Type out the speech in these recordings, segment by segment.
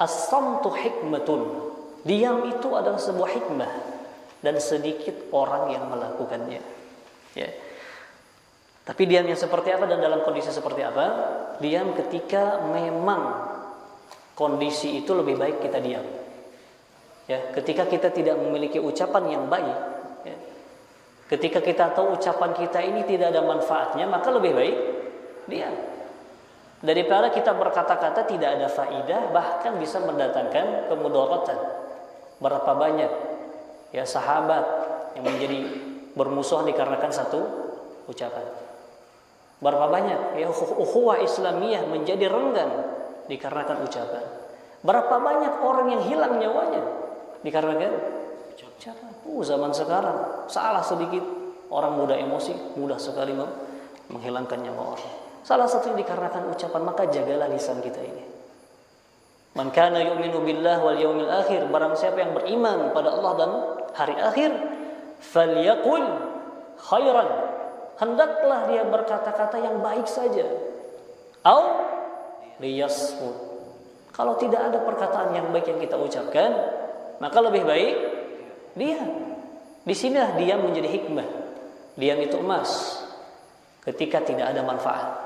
as-samtu hikmatun. Diam itu adalah sebuah hikmah dan sedikit orang yang melakukannya. Ya. Tapi diam yang seperti apa dan dalam kondisi seperti apa? Diam ketika memang kondisi itu lebih baik kita diam. Ya, ketika kita tidak memiliki ucapan yang baik, ya. Ketika kita tahu ucapan kita ini tidak ada manfaatnya, maka lebih baik diam. Daripada kita berkata-kata tidak ada faidah, bahkan bisa mendatangkan kemudaratan. Berapa banyak ya sahabat yang menjadi bermusuhan dikarenakan satu ucapan. Berapa banyak ya ukhuwah Islamiyah menjadi renggang dikarenakan ucapan. Berapa banyak orang yang hilang nyawanya dikarenakan ucapan. Zaman sekarang salah sedikit orang mudah emosi, mudah sekali menghilangkan nyawa orang. Salah satunya dikarenakan ucapan, maka jagalah lisan kita ini. Man kana yu'minu billah wal yawmil akhir, barang siapa yang beriman pada Allah dan hari akhir, falyaqul khairan, hendaklah dia berkata-kata yang baik saja. Au liyasmut, kalau tidak ada perkataan yang baik yang kita ucapkan, maka lebih baik diam. Di sinilah diam menjadi hikmah. Diam itu emas ketika tidak ada manfaat.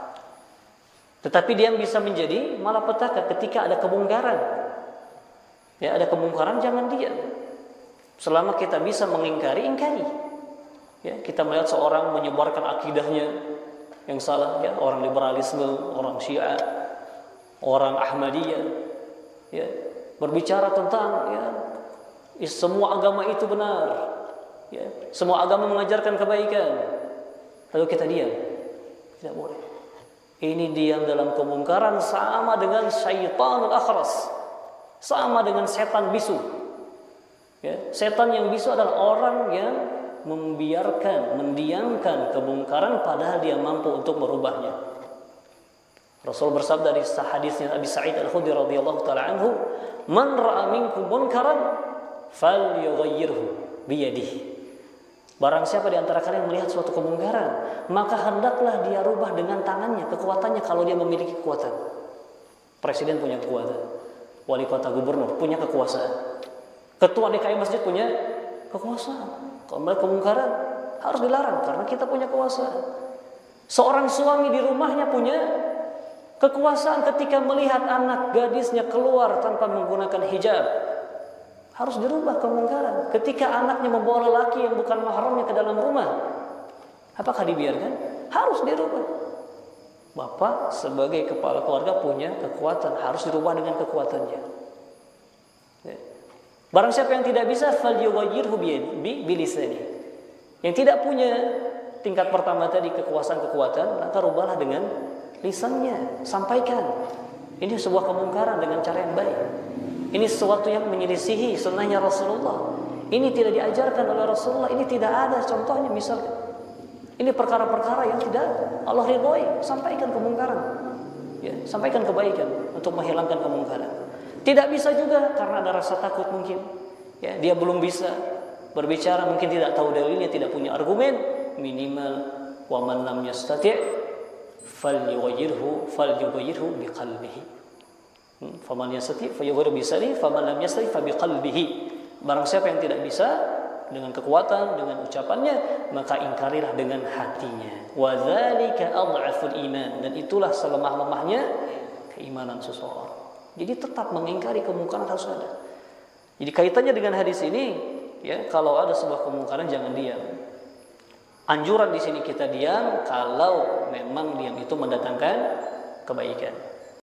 Tetapi diam bisa menjadi malapetaka ketika ada kemungkaran. Ya, ada kemungkaran jangan diam. Selama kita bisa mengingkari, ingkari. Ya, kita melihat seorang menyebarkan akidahnya yang salah, ya, orang liberalisme, orang Syiah, orang Ahmadiyah, ya, berbicara tentang ya, semua agama itu benar, ya, semua agama mengajarkan kebaikan. Lalu kita diam, tidak boleh. Ini diam dalam kemungkaran sama dengan syaitanul akhras, sama dengan setan bisu. Ya, setan yang bisu adalah orang yang membiarkan, mendiamkan kemungkaran padahal dia mampu untuk merubahnya. Rasul bersabda di hadisnya Abi Sa'id Al-Khudri radhiyallahu taala anhu, "Man ra'a minkum munkaran falyughayyirhu biyadihi." Barang siapa di antara kalian melihat suatu kemungkaran, maka hendaklah dia rubah dengan tangannya, kekuatannya kalau dia memiliki kekuatan. Presiden punya kekuatan, wali kota, gubernur punya kekuasaan, ketua DKI masjid punya kekuasaan. Kalau melihat kemungkaran harus dilarang karena kita punya kekuasaan. Seorang suami di rumahnya punya kekuasaan ketika melihat anak gadisnya keluar tanpa menggunakan hijab. Harus dirubah kemungkaran. Ketika anaknya membawa lelaki yang bukan mahramnya ke dalam rumah, apakah dibiarkan? Harus dirubah. Bapak sebagai kepala keluarga punya kekuatan, harus dirubah dengan kekuatannya. Ya. Barang siapa yang tidak bisa, falyughayyirhu bilisani. Yang tidak punya tingkat pertama tadi kekuasaan-kekuatan, maka rubahlah dengan lisannya, sampaikan. Ini sebuah kemungkaran dengan cara yang baik. Ini sesuatu yang menyelisihi sunnahnya Rasulullah. Ini tidak diajarkan oleh Rasulullah. Ini tidak ada contohnya misalkan. Ini perkara-perkara yang tidak Allah ridhoi. Sampaikan kemungkaran, ya, sampaikan kebaikan untuk menghilangkan kemungkaran. Tidak bisa juga karena ada rasa takut mungkin. Ya, dia belum bisa berbicara, mungkin tidak tahu dalilnya, tidak punya argumen. Minimal wa man lam yastati' falyughayyirhu biqalbihi. Faman yastati falyughayyir bisani, faman lam yastati fa biqalbihi. Barang siapa yang tidak bisa dengan kekuatan, dengan ucapannya, maka ingkarilah dengan hatinya. Wa dzalika adhaful iman, dan itulah selemah-lemahnya keimanan seseorang. Jadi tetap mengingkari kemungkaran harus ada. Jadi kaitannya dengan hadis ini, ya, kalau ada sebuah kemungkaran jangan diam. Anjuran di sini kita diam kalau memang diam itu mendatangkan kebaikan.